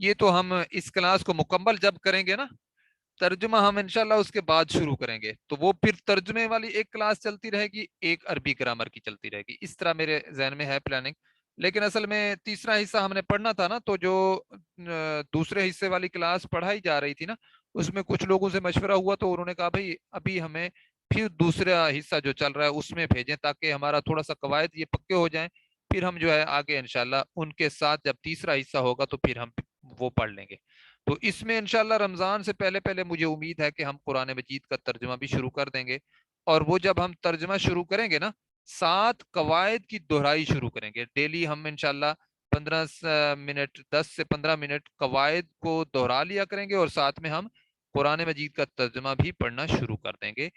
یہ تو ہم اس کلاس کو مکمل جب کریں گے نا، ترجمہ ہم انشاءاللہ اس کے بعد شروع کریں گے، تو وہ پھر ترجمے والی ایک کلاس چلتی رہے گی، ایک عربی گرامر کی چلتی رہے گی، اس طرح میرے ذہن میں ہے پلاننگ۔ لیکن اصل میں تیسرا حصہ ہم نے پڑھنا تھا نا، تو جو دوسرے حصے والی کلاس پڑھائی جا رہی تھی نا، اس میں کچھ لوگوں سے مشورہ ہوا تو انہوں نے کہا بھائی ابھی ہمیں پھر دوسرا حصہ جو چل رہا ہے اس میں بھیجیں، تاکہ ہمارا تھوڑا سا قواعد یہ پکے ہو جائیں، پھر ہم جو ہے آگے انشاءاللہ ان کے ساتھ جب تیسرا حصہ ہوگا تو پھر ہم وہ پڑھ لیں گے۔ تو اس میں انشاءاللہ رمضان سے پہلے پہلے مجھے امید ہے کہ ہم قرآن مجید کا ترجمہ بھی شروع کر دیں گے، اور وہ جب ہم ترجمہ شروع کریں گے نا، 7 قواعد کی دہرائی شروع کریں گے ڈیلی ہم انشاءاللہ، 15 منٹ 10 سے 15 منٹ قواعد کو دہرا لیا کریں گے، اور ساتھ میں ہم قرآن مجید کا ترجمہ بھی پڑھنا شروع کر دیں گے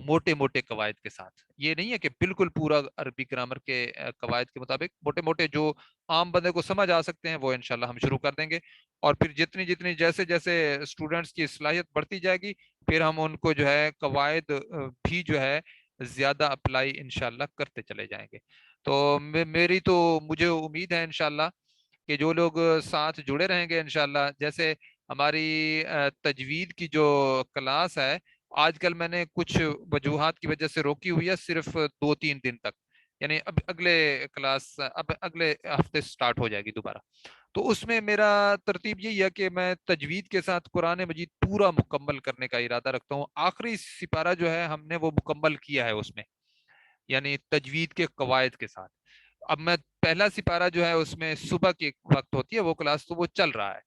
موٹے موٹے قواعد کے ساتھ۔ یہ نہیں ہے کہ بالکل پورا عربی گرامر کے قواعد کے مطابق، موٹے موٹے جو عام بندے کو سمجھ آ سکتے ہیں وہ انشاءاللہ ہم شروع کر دیں گے، اور پھر جتنی جتنی جیسے جیسے اسٹوڈنٹس کی صلاحیت بڑھتی جائے گی، پھر ہم ان کو جو ہے قواعد بھی جو ہے زیادہ اپلائی انشاءاللہ کرتے چلے جائیں گے۔ تو میری تو مجھے امید ہے انشاءاللہ کہ جو لوگ ساتھ جڑے رہیں گے انشاءاللہ، جیسے ہماری تجوید کی جو کلاس ہے، آج کل میں نے کچھ وجوہات کی وجہ سے روکی ہوئی ہے صرف 2-3 دن تک، یعنی اب اگلے ہفتے سٹارٹ ہو جائے گی دوبارہ۔ تو اس میں میرا ترتیب یہی ہے کہ میں تجوید کے ساتھ قرآن مجید پورا مکمل کرنے کا ارادہ رکھتا ہوں، آخری سپارہ جو ہے ہم نے وہ مکمل کیا ہے اس میں، یعنی تجوید کے قواعد کے ساتھ۔ اب میں پہلا سپارہ جو ہے اس میں صبح کی وقت ہوتی ہے وہ کلاس، تو وہ چل رہا ہے،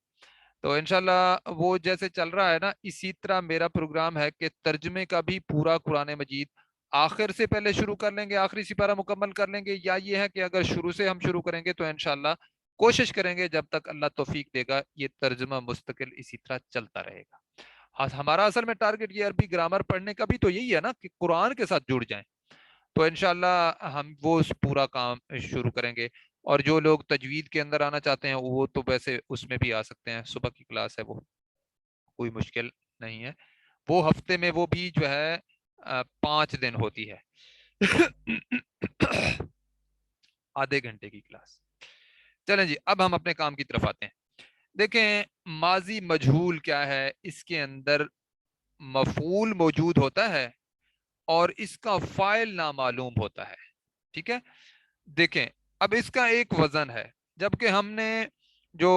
تو انشاءاللہ وہ جیسے چل رہا ہے نا، اسی طرح میرا پروگرام ہے کہ ترجمے کا بھی پورا قرآن مجید آخر سے پہلے شروع کر لیں گے، آخری سپارہ مکمل کر لیں گے، یا یہ ہے کہ اگر شروع سے ہم شروع کریں گے تو انشاءاللہ کوشش کریں گے جب تک اللہ توفیق دے گا یہ ترجمہ مستقل اسی طرح چلتا رہے گا۔ ہمارا اصل میں ٹارگٹ یہ عربی گرامر پڑھنے کا بھی تو یہی ہے نا کہ قرآن کے ساتھ جڑ جائیں، تو انشاءاللہ ہم وہ پورا کام شروع کریں گے۔ اور جو لوگ تجوید کے اندر آنا چاہتے ہیں وہ تو ویسے اس میں بھی آ سکتے ہیں، صبح کی کلاس ہے، وہ کوئی مشکل نہیں ہے، وہ ہفتے میں وہ بھی جو ہے 5 دن ہوتی ہے آدھے گھنٹے کی کلاس۔ چلیں جی، اب ہم اپنے کام کی طرف آتے ہیں۔ دیکھیں ماضی مجہول کیا ہے، اس کے اندر مفعول موجود ہوتا ہے اور اس کا فاعل نامعلوم ہوتا ہے، ٹھیک ہے۔ دیکھیں اب اس کا ایک وزن ہے، جبکہ ہم نے جو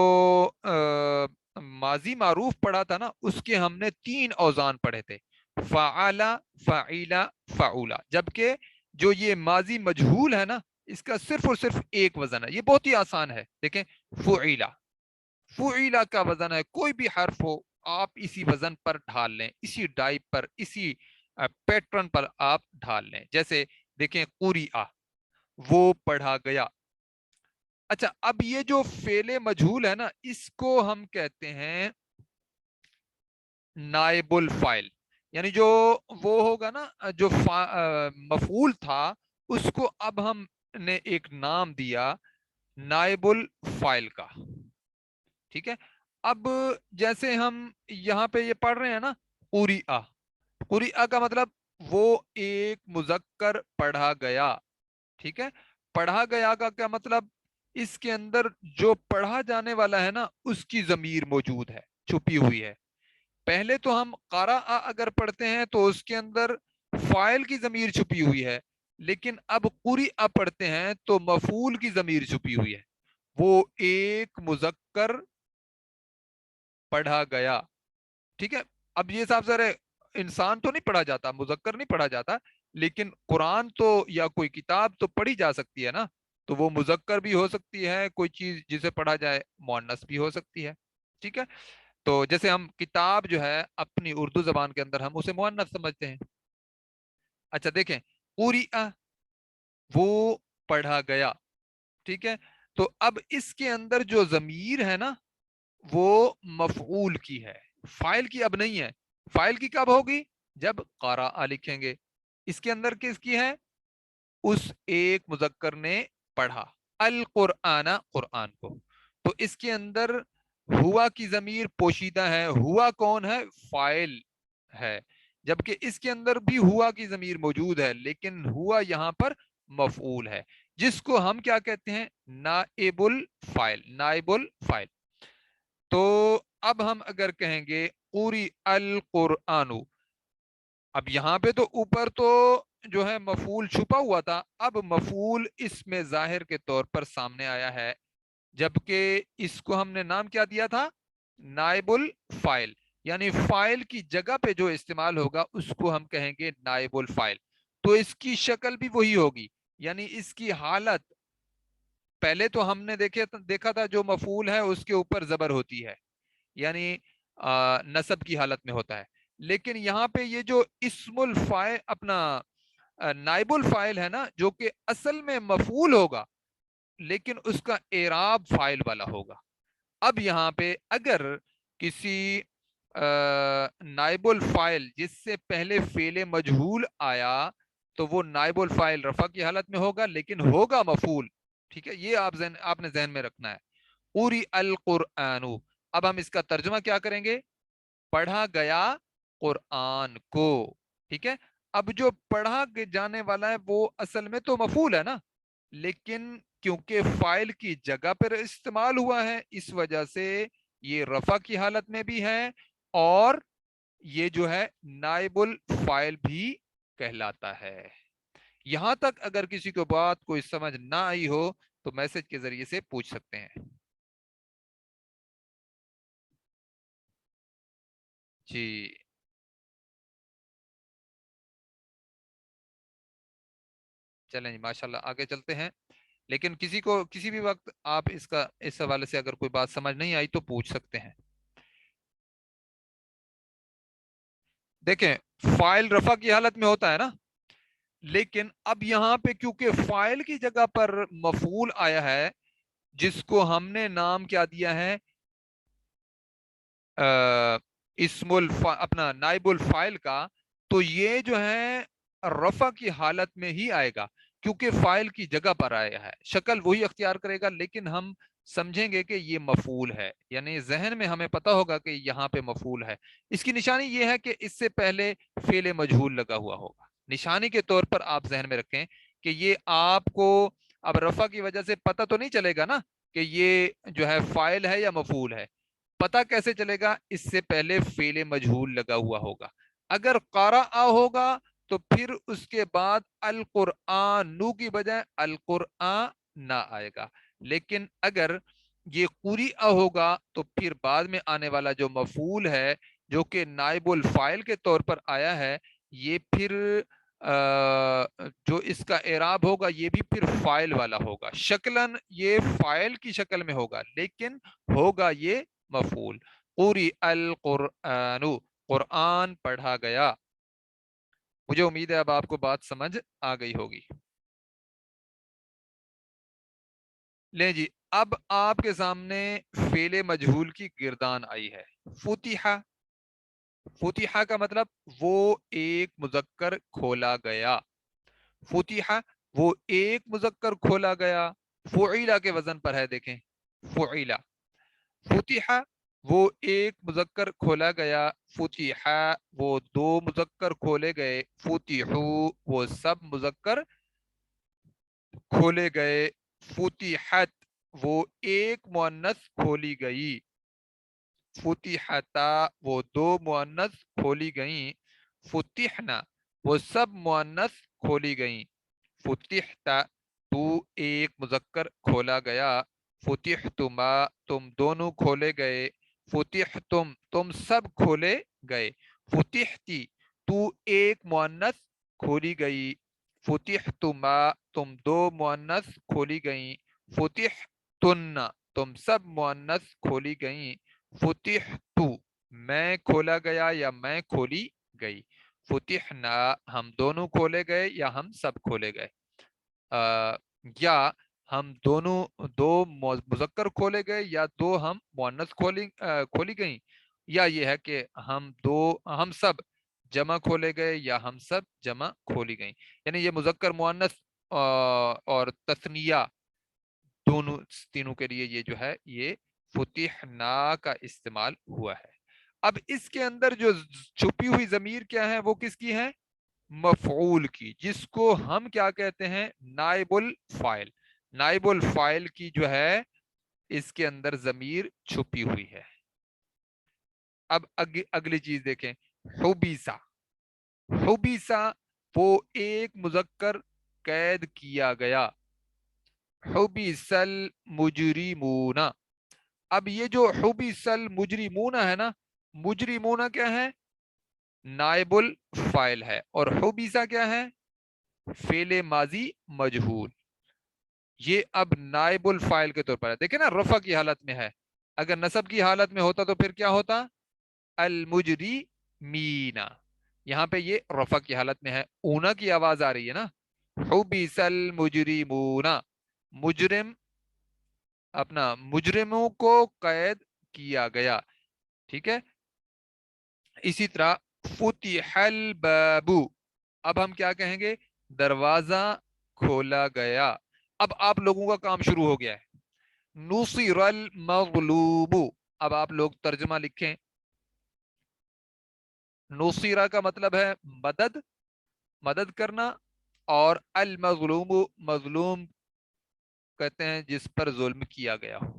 ماضی معروف پڑھا تھا نا، اس کے ہم نے 3 اوزان پڑھے تھے، فعل، فعیلا، فعولا، جبکہ جو یہ ماضی مجہول ہے نا، اس کا صرف اور صرف ایک وزن ہے، یہ بہت ہی آسان ہے۔ دیکھیں فعیلا، فعیلا کا وزن ہے، کوئی بھی حرف ہو آپ اسی وزن پر ڈھال لیں، اسی ڈائپ پر، اسی پیٹرن پر آپ ڈھال لیں۔ جیسے دیکھیں قری'a، وہ پڑھا گیا۔ اچھا اب یہ جو فعل مجہول ہے نا، اس کو ہم کہتے ہیں نائب الفاعل، یعنی جو وہ ہوگا نا جو مفعول تھا، اس کو اب ہم نے ایک نام دیا نائب الفاعل کا، ٹھیک ہے۔ اب جیسے ہم یہاں پہ یہ پڑھ رہے ہیں نا قری'a، قری'a کا مطلب وہ ایک مذکر پڑھا گیا، ٹھیک ہے۔ پڑھا گیا کا کیا مطلب، اس کے اندر جو پڑھا جانے والا ہے نا اس کی ضمیر موجود ہے، چھپی ہوئی ہے۔ پہلے تو ہم قرأ اگر پڑھتے ہیں تو اس کے اندر فاعل کی ضمیر چھپی ہوئی ہے، لیکن اب قری'a پڑھتے ہیں تو مفعول کی ضمیر چھپی ہوئی ہے، وہ ایک مذکر پڑھا گیا، ٹھیک ہے۔ اب یہ صاحب ذرا انسان تو نہیں پڑھا جاتا، مذکر نہیں پڑھا جاتا، لیکن قرآن تو یا کوئی کتاب تو پڑھی جا سکتی ہے نا، تو وہ مذکر بھی ہو سکتی ہے، کوئی چیز جسے پڑھا جائے مؤنث بھی ہو سکتی ہے، ٹھیک ہے۔ تو جیسے ہم کتاب جو ہے اپنی اردو زبان کے اندر ہم اسے مؤنث سمجھتے ہیں۔ اچھا دیکھیں قری'a، وہ پڑھا گیا، ٹھیک ہے۔ تو اب اس کے اندر جو ضمیر ہے نا وہ مفعول کی ہے، فاعل کی اب نہیں ہے۔ فاعل کی کب ہوگی، جب قرأ لکھیں گے۔ اس کے اندر کس کی ہے، اس ایک مذکر نے پڑھا القرآن، قرآن کو، تو اس کے اندر ہوا کی ضمیر پوشیدہ ہے، ہوا کون ہے، فاعل ہے، جبکہ اس کے اندر بھی ہوا کی ضمیر موجود ہے، لیکن ہوا یہاں پر مفعول ہے، جس کو ہم کیا کہتے ہیں، نائب الفاعل، نائب الفاعل۔ تو اب ہم اگر کہیں گے قری القرآن، اب یہاں پہ تو اوپر تو جو ہے مفعول چھپا ہوا تھا، اب مفعول اس میں ظاہر کے طور پر سامنے آیا ہے، جبکہ اس کو ہم نے نام کیا دیا تھا؟ نائب الفائل، یعنی فائل کی جگہ پہ جو استعمال ہوگا اس کو ہم کہیں گے نائب الفائل، تو اس کی شکل بھی وہی ہوگی، یعنی اس کی حالت پہلے تو ہم نے دیکھا تھا جو مفعول ہے اس کے اوپر زبر ہوتی ہے، یعنی نصب کی حالت میں ہوتا ہے، لیکن یہاں پہ یہ جو اسم الفائل اپنا نائب الفائل ہے نا، جو کہ اصل میں مفعول ہوگا لیکن اس کا اعراب فائل والا ہوگا۔ اب یہاں پہ اگر کسی نائب الفائل جس سے پہلے فعل مجہول آیا تو وہ نائب الفائل رفع کی حالت میں ہوگا لیکن ہوگا مفعول، ٹھیک ہے، یہ آپ نے ذہن میں رکھنا ہے۔ قری القرآن، اب ہم اس کا ترجمہ کیا کریں گے؟ پڑھا گیا قرآن کو، ٹھیک ہے۔ اب جو پڑھا جانے والا ہے وہ اصل میں تو مفعول ہے نا، لیکن کیونکہ فائل کی جگہ پر استعمال ہوا ہے اس وجہ سے یہ رفع کی حالت میں بھی ہے اور یہ جو ہے نائب الفائل بھی کہلاتا ہے۔ یہاں تک اگر کسی کو بات کوئی سمجھ نہ آئی ہو تو میسج کے ذریعے سے پوچھ سکتے ہیں۔ جی چلیں جی، ماشاءاللہ آگے چلتے ہیں، لیکن کسی کو کسی بھی وقت آپ اس حوالے سے اگر کوئی بات سمجھ نہیں آئی تو پوچھ سکتے ہیں۔ دیکھیں فائل رفع کی حالت میں ہوتا ہے نا، لیکن اب یہاں پہ کیونکہ فائل کی جگہ پر مفعول آیا ہے جس کو ہم نے نام کیا دیا ہے اپنا نائب الفائل کا، تو یہ جو ہے رفع کی حالت میں ہی آئے گا کیونکہ فائل کی جگہ پر آیا ہے، شکل وہی اختیار کرے گا لیکن ہم سمجھیں گے کہ یہ مفعول ہے، یعنی ذہن میں ہمیں پتا ہوگا کہ یہاں پہ مفعول ہے۔ اس کی نشانی یہ ہے کہ اس سے پہلے فعل مجہول لگا ہوا ہوگا، نشانی کے طور پر آپ ذہن میں رکھیں کہ یہ آپ کو اب رفع کی وجہ سے پتہ تو نہیں چلے گا نا کہ یہ جو ہے فائل ہے یا مفعول ہے، پتہ کیسے چلے گا؟ اس سے پہلے فعل مجہول لگا ہوا ہوگا، اگر قرأ ہوگا تو پھر اس کے بعد القرآن نو کی بجائے القرآن نہ آئے گا، لیکن اگر یہ قریء ہوگا تو پھر بعد میں آنے والا جو مفعول ہے جو کہ نائب الفائل کے طور پر آیا ہے، یہ پھر جو اس کا اعراب ہوگا یہ بھی پھر فائل والا ہوگا، شکلاً یہ فائل کی شکل میں ہوگا لیکن ہوگا یہ مفعول۔ قری القرآن، قرآن پڑھا گیا۔ مجھے امید ہے اب آپ کو بات سمجھ آ گئی ہوگی۔ لیں جی، اب آپ کے سامنے فعل مجہول کی گردان آئی ہے، فتح، فتح کا مطلب وہ ایک مذکر کھولا گیا، فتح وہ ایک مذکر کھولا گیا، فعیلہ کے وزن پر ہے، دیکھیں فعیلہ، فتح وہ ایک مذکر کھولا گیا، فتح وہ دو مذکر کھولے گئے، فتحو وہ سب مذکر کھولے گئے، فتحت وہ ایک مؤنث کھولی گئی، فتحتا وہ دو مؤنث کھولی گئیں، فتحنا وہ سب مؤنث کھولی گئیں، فتحتا تو ایک مذکر کھولا گیا، فتحتما تم دونوں کھولے گئے، فتحتم تم سب کھولے گئے، فتحتی تو ایک مؤنث کھولی گئی، فتحتما تم دو مؤنث کھولی گئیں، فتحتن تم سب مؤنث کھولی گئیں، فتحتو میں کھولا گیا یا میں کھولی گئی، فتحنا ہم دونوں کھولے گئے یا ہم سب کھولے گئے، یا ہم دونوں دو مذکر کھولے گئے یا دو ہم مؤنث کھولی گئیں، یا یہ ہے کہ ہم سب جمع کھولے گئے یا ہم سب جمع کھولی گئیں، یعنی یہ مذکر مؤنث اور تثنیہ دونوں تینوں کے لیے یہ جو ہے یہ فتحنا کا استعمال ہوا ہے۔ اب اس کے اندر جو چھپی ہوئی ضمیر کیا ہے، وہ کس کی ہے؟ مفعول کی، جس کو ہم کیا کہتے ہیں؟ نائب الفائل، نائب الفائل کی جو ہے اس کے اندر ضمیر چھپی ہوئی ہے۔ اب اگلی چیز دیکھیں، حبیسا، حبیسا وہ ایک مذکر قید کیا گیا، حبیسل مجرمون. اب یہ جو حبیسل مجرمون ہے نا، مجرمون کیا ہے؟ نائب الفاعل ہے، اور حبیسا کیا ہے؟ فعل ماضی مجہول. یہ اب نائب الفاعل کے طور پر ہے. دیکھیں نا، رفع کی حالت میں ہے، اگر نصب کی حالت میں ہوتا تو پھر کیا ہوتا؟ المجرمین. یہاں پہ یہ رفع کی حالت میں ہے، اونا کی آواز آ رہی ہے نا. حبس المجرمون، مجرم اپنا مجرموں کو قید کیا گیا. ٹھیک ہے. اسی طرح فتح الباب، اب ہم کیا کہیں گے؟ دروازہ کھولا گیا. اب آپ لوگوں کا کام شروع ہو گیا ہے. نصر المغلوب، اب آپ لوگ ترجمہ لکھیں. نصیرہ کا مطلب ہے مدد، مدد کرنا، اور المظلوم، مظلوم کہتے ہیں جس پر ظلم کیا گیا ہو.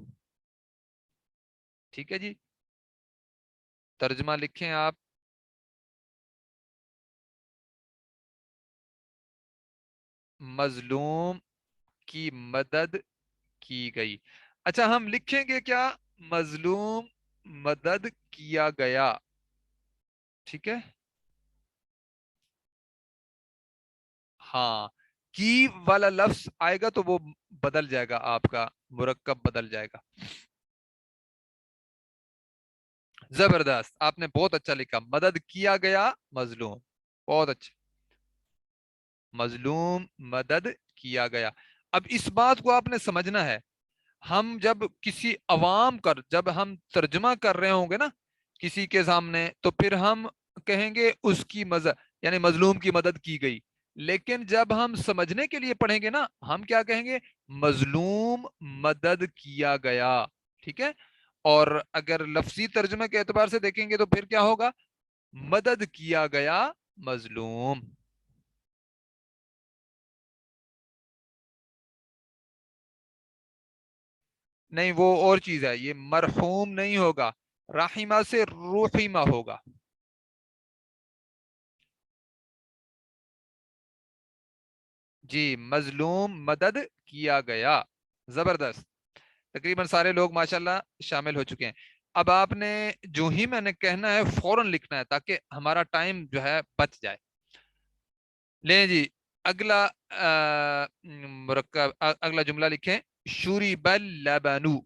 ٹھیک ہے جی، ترجمہ لکھیں آپ. مظلوم کی مدد کی گئی. اچھا ہم لکھیں گے کیا؟ مظلوم مدد کیا گیا. ٹھیک ہے. ہاں، کی والا لفظ آئے گا تو وہ بدل جائے گا، آپ کا مرکب بدل جائے گا. زبردست، آپ نے بہت اچھا لکھا، مدد کیا گیا مظلوم. بہت اچھا، مظلوم مدد کیا گیا. اب اس بات کو آپ نے سمجھنا ہے، ہم جب کسی عوام کر جب ہم ترجمہ کر رہے ہوں گے نا کسی کے سامنے، تو پھر ہم کہیں گے اس کی مدد، یعنی مظلوم کی مدد کی گئی. لیکن جب ہم سمجھنے کے لیے پڑھیں گے نا، ہم کیا کہیں گے؟ مظلوم مدد کیا گیا. ٹھیک ہے. اور اگر لفظی ترجمے کے اعتبار سے دیکھیں گے تو پھر کیا ہوگا؟ مدد کیا گیا مظلوم. نہیں، وہ اور چیز ہے، یہ مرحوم نہیں ہوگا، رحمہ سے روحیمہ ہوگا. جی، مظلوم مدد کیا گیا. زبردست، تقریباً سارے لوگ ماشاءاللہ شامل ہو چکے ہیں. اب آپ نے جو ہی میں نے کہنا ہے فوراً لکھنا ہے تاکہ ہمارا ٹائم جو ہے بچ جائے. لیں جی، اگلا مرکب، اگلا جملہ لکھیں. شُرِبَ اللَّبَنُ،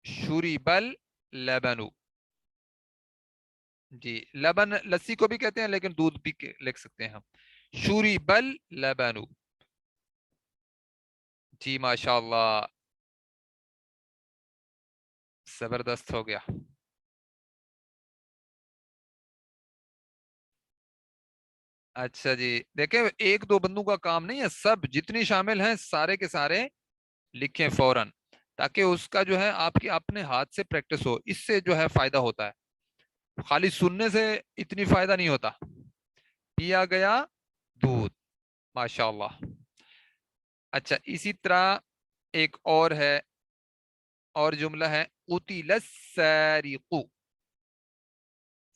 شُرِبَ اللَّبَنُ. جی، لبن لسی کو بھی کہتے ہیں، لیکن دودھ بھی لکھ سکتے ہیں ہم. شُرِبَ اللَّبَنُ. جی ماشاء اللہ، زبردست ہو گیا. اچھا جی، دیکھیں ایک دو بندوں کا کام نہیں ہے، سب جتنی شامل ہیں سارے کے سارے لکھیں فوراً، تاکہ اس کا جو ہے آپ کے اپنے ہاتھ سے پریکٹس ہو. اس سے جو ہے فائدہ ہوتا ہے، خالی سننے سے اتنی فائدہ نہیں ہوتا. پیا گیا دودھ، ماشاء اللہ. اچھا اسی طرح ایک اور ہے، اور جملہ ہے قتل السارق.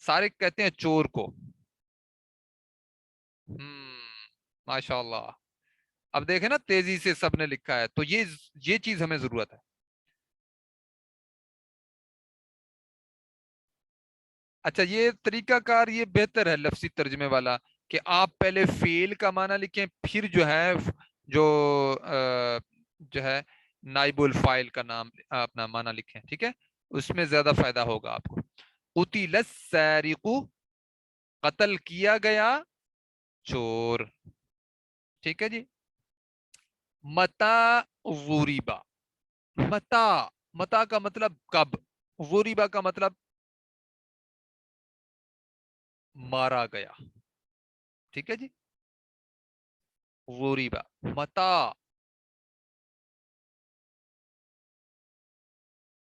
سارق کہتے ہیں چور کو. ماشاء اللہ. اب دیکھیں نا تیزی سے سب نے لکھا ہے، تو یہ چیز ہمیں ضرورت ہے. اچھا یہ طریقہ کار یہ بہتر ہے لفظی ترجمے والا، کہ آپ پہلے فیل کا معنی لکھیں، پھر جو ہے جو جو ہے نائب الفاعل کا نام اپنا معنی لکھیں. ٹھیک ہے، اس میں زیادہ فائدہ ہوگا آپ کو. قتل السارق، قتل کیا گیا چور. ٹھیک ہے جی. متا غریبا، متا، متا کا مطلب کب، غریبا کا مطلب مارا گیا. ٹھیک ہے جی. غریبا، متا،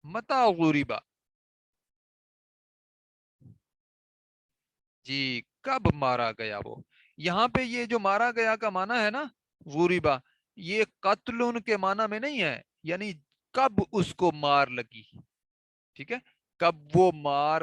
متا غریبا. جی، کب مارا گیا وہ. یہاں پہ یہ جو مارا گیا کا معنی ہے نا غریبا، یہ قتل ان کے معنی میں نہیں ہے، یعنی کب اس کو مار لگی. ٹھیک ہے، کب وہ مار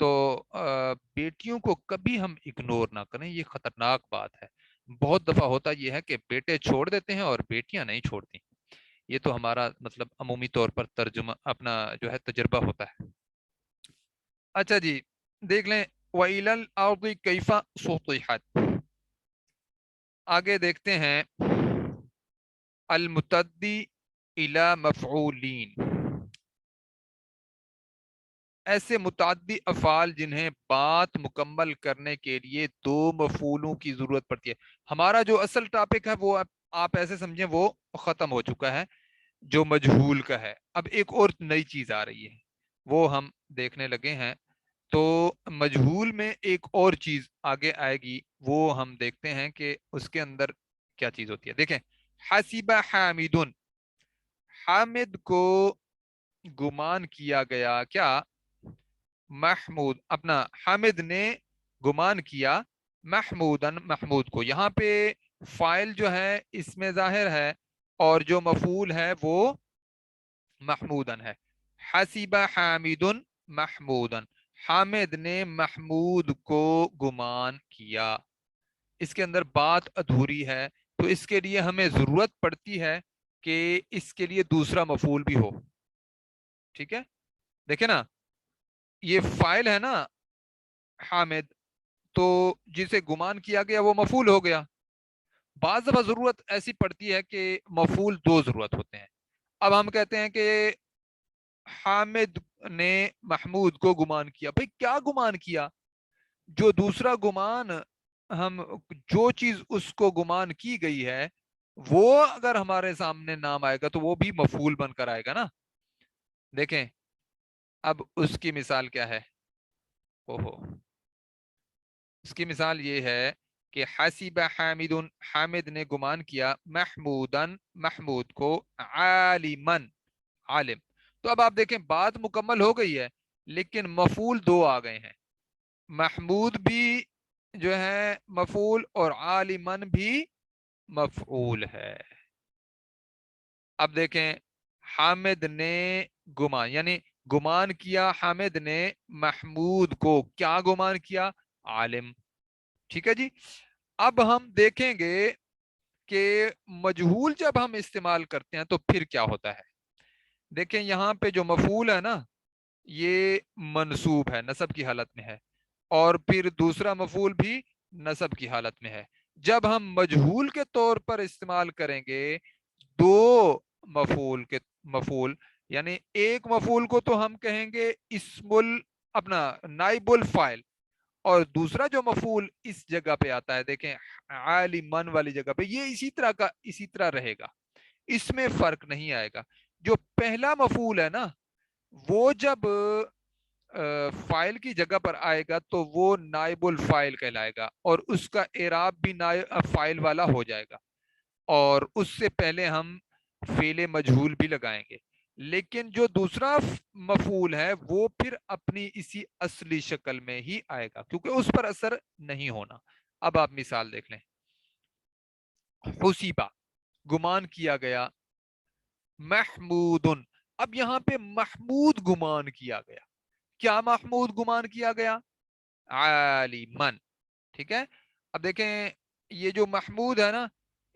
تو بیٹیوں کو کبھی ہم اگنور نہ کریں، یہ خطرناک بات ہے۔ بہت دفعہ ہوتا یہ ہے کہ بیٹے چھوڑ دیتے ہیں اور بیٹیاں نہیں چھوڑتی، یہ تو ہمارا مطلب عمومی طور پر ترجمہ اپنا جو ہے تجربہ ہوتا ہے۔ اچھا جی، دیکھ لیں وَإِلَى الْأَرْضِ كَيْفَ سُطِحَتْ، آگے دیکھتے ہیں المتدی الی مفعولین، ایسے متعدی افعال جنہیں بات مکمل کرنے کے لیے دو مفعولوں کی ضرورت پڑتی ہے۔ ہمارا جو اصل ٹاپک ہے وہ آپ ایسے سمجھیں وہ ختم ہو چکا ہے، جو مجہول کا ہے۔ اب ایک اور نئی چیز آ رہی ہے، وہ ہم دیکھنے لگے ہیں۔ تو مجہول میں ایک اور چیز آگے آئے گی، وہ ہم دیکھتے ہیں کہ اس کے اندر کیا چیز ہوتی ہے۔ دیکھیں، حسب حامدن، حامد کو گمان کیا گیا، کیا؟ محمود، اپنا حامد نے گمان کیا محمودن، محمود کو۔ یہاں پہ فائل جو ہے اس میں ظاہر ہے، اور جو مفعول ہے وہ محمودن ہے۔ حسب حامدن محمودن، حامد نے محمود کو گمان کیا۔ اس کے اندر بات ادھوری ہے، تو اس کے لیے ہمیں ضرورت پڑتی ہے کہ اس کے لیے دوسرا مفعول بھی ہو۔ ٹھیک ہے، دیکھیں نا، یہ فائل ہے نا حامد، تو جسے گمان کیا گیا وہ مفعول ہو گیا۔ بعض دفعہ ضرورت ایسی پڑتی ہے کہ مفعول دو ضرورت ہوتے ہیں۔ اب ہم کہتے ہیں کہ حامد نے محمود کو گمان کیا، بھئی کیا گمان کیا؟ جو دوسرا گمان، ہم جو چیز اس کو گمان کی گئی ہے وہ اگر ہمارے سامنے نام آئے گا تو وہ بھی مفعول بن کر آئے گا نا۔ دیکھیں اب اس کی مثال کیا ہے، اوہو، اس کی مثال یہ ہے کہ حسب حامد، حامد نے گمان کیا محمودن، محمود کو، عالمن، عالم۔ تو اب آپ دیکھیں بات مکمل ہو گئی ہے لیکن مفعول دو آ گئے ہیں، محمود بھی جو ہے مفعول اور عالمن بھی مفعول ہے۔ اب دیکھیں حامد نے گمان، یعنی گمان کیا حامد نے محمود کو، کیا گمان کیا؟ عالم۔ ٹھیک ہے جی، اب ہم دیکھیں گے کہ مجہول جب ہم استعمال کرتے ہیں تو پھر کیا ہوتا ہے۔ دیکھیں یہاں پہ جو مفعول ہے نا یہ منصوب ہے، نصب کی حالت میں ہے، اور پھر دوسرا مفعول بھی نصب کی حالت میں ہے۔ جب ہم مجہول کے طور پر استعمال کریں گے دو مفعول، یعنی ایک مفعول کو تو ہم کہیں گے اسم اپنا نائب الفاعل، اور دوسرا جو مفعول اس جگہ پہ آتا ہے، دیکھیں عالمن والی جگہ پہ، یہ اسی طرح رہے گا، اس میں فرق نہیں آئے گا۔ جو پہلا مفعول ہے نا وہ جب فائل کی جگہ پر آئے گا تو وہ نائب الفاعل کہلائے گا، اور اس کا اعراب بھی نائب فاعل والا ہو جائے گا، اور اس سے پہلے ہم فعل مجہول بھی لگائیں گے۔ لیکن جو دوسرا مفعول ہے وہ پھر اپنی اسی اصلی شکل میں ہی آئے گا کیونکہ اس پر اثر نہیں ہونا۔ اب آپ مثال دیکھ لیں، حسیبہ، گمان کیا گیا، محمود، اب یہاں پہ محمود گمان کیا گیا، کیا محمود گمان کیا گیا؟ عالمن۔ ٹھیک ہے، اب دیکھیں یہ جو محمود ہے نا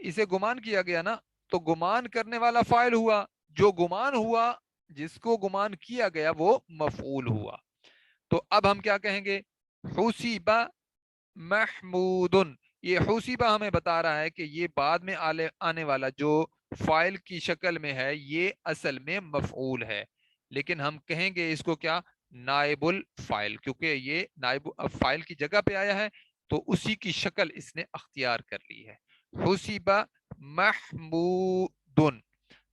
اسے گمان کیا گیا نا، تو گمان کرنے والا فاعل ہوا، جو گمان ہوا جس کو گمان کیا گیا وہ مفعول ہوا۔ تو اب ہم کیا کہیں گے؟ حسیبہ محمود، یہ حسیبہ ہمیں بتا رہا ہے کہ یہ بعد میں آنے والا جو فاعل کی شکل میں ہے یہ اصل میں مفعول ہے، لیکن ہم کہیں گے اس کو کیا؟ نائب الفاعل، کیونکہ یہ نائب فاعل کی جگہ پہ آیا ہے تو اسی کی شکل اس نے اختیار کر لی ہے۔ حسیبہ محمود،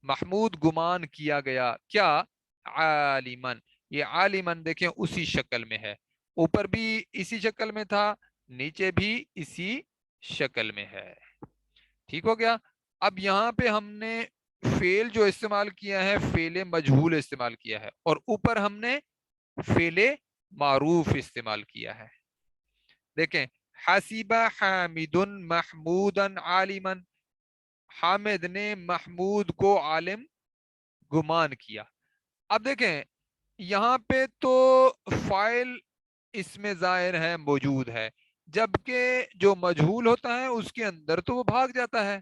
محمود گمان کیا گیا، کیا؟ عالمن، یہ عالمن دیکھیں اسی شکل میں ہے، اوپر بھی اسی شکل میں تھا، نیچے بھی اسی شکل میں ہے۔ ٹھیک ہو گیا۔ اب یہاں پہ ہم نے فعل جو استعمال کیا ہے فعل مجہول استعمال کیا ہے، اور اوپر ہم نے فعل معروف استعمال کیا ہے۔ دیکھیں حسب حامد محمودا عالما، حامد نے محمود کو عالم گمان کیا۔ اب دیکھیں یہاں پہ تو فاعل اسم ظاہر ہے موجود ہے، جبکہ جو مجہول ہوتا ہے اس کے اندر تو وہ بھاگ جاتا ہے،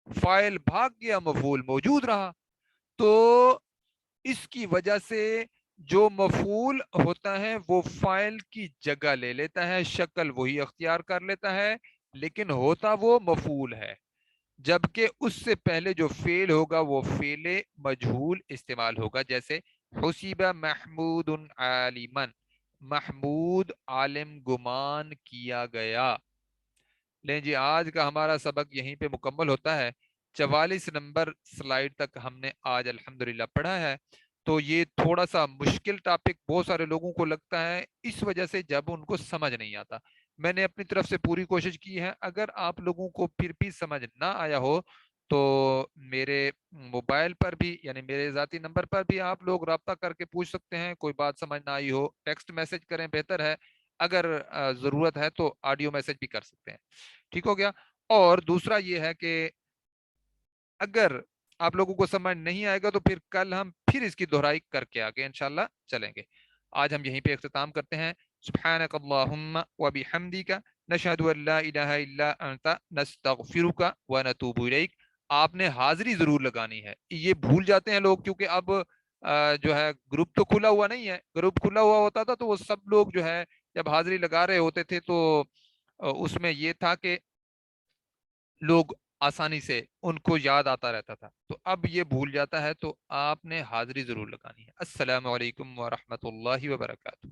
فاعل بھاگ گیا مفعول موجود رہا، تو اس کی وجہ سے جو مفعول ہوتا ہے وہ فاعل کی جگہ لے لیتا ہے، شکل وہی اختیار کر لیتا ہے، لیکن ہوتا وہ مفعول ہے، جبکہ اس سے پہلے جو فعل ہوگا وہ فعل مجہول استعمال ہوگا، جیسے حسیب محمود عالما، محمود عالم گمان کیا گیا۔ لیں جی، آج کا ہمارا سبق یہیں پہ مکمل ہوتا ہے، 44 نمبر سلائیڈ تک ہم نے آج الحمدللہ پڑھا ہے۔ تو یہ تھوڑا سا مشکل ٹاپک بہت سارے لوگوں کو لگتا ہے، اس وجہ سے جب ان کو سمجھ نہیں آتا۔ میں نے اپنی طرف سے پوری کوشش کی ہے، اگر آپ لوگوں کو پھر بھی سمجھ نہ آیا ہو تو میرے موبائل پر بھی، یعنی میرے ذاتی نمبر پر بھی آپ لوگ رابطہ کر کے پوچھ سکتے ہیں، کوئی بات سمجھ نہ آئی ہو ٹیکسٹ میسج کریں بہتر ہے، اگر ضرورت ہے تو آڈیو میسج بھی کر سکتے ہیں۔ ٹھیک ہو گیا؟ اور دوسرا یہ ہے کہ اگر آپ لوگوں کو سمجھ نہیں آئے گا تو پھر کل ہم پھر اس کی دہرائی کر کے آگے انشاءاللہ چلیں گے۔ آج ہم یہیں پہ اختتام کرتے ہیں۔ سبحانک اللہم و بحمدک، نشہد ان لا الہ الا انت، نستغفرک و نتوب الیک۔ آپ نے حاضری ضرور لگانی ہے، یہ بھول جاتے ہیں لوگ، کیونکہ اب جو ہے گروپ تو کھلا ہوا نہیں ہے، گروپ کھلا ہوا ہوتا تھا تو وہ سب لوگ جو ہے جب حاضری لگا رہے ہوتے تھے تو اس میں یہ تھا کہ لوگ آسانی سے ان کو یاد آتا رہتا تھا، تو اب یہ بھول جاتا ہے، تو آپ نے حاضری ضرور لگانی ہے۔ السلام علیکم ورحمۃ اللہ وبرکاتہ۔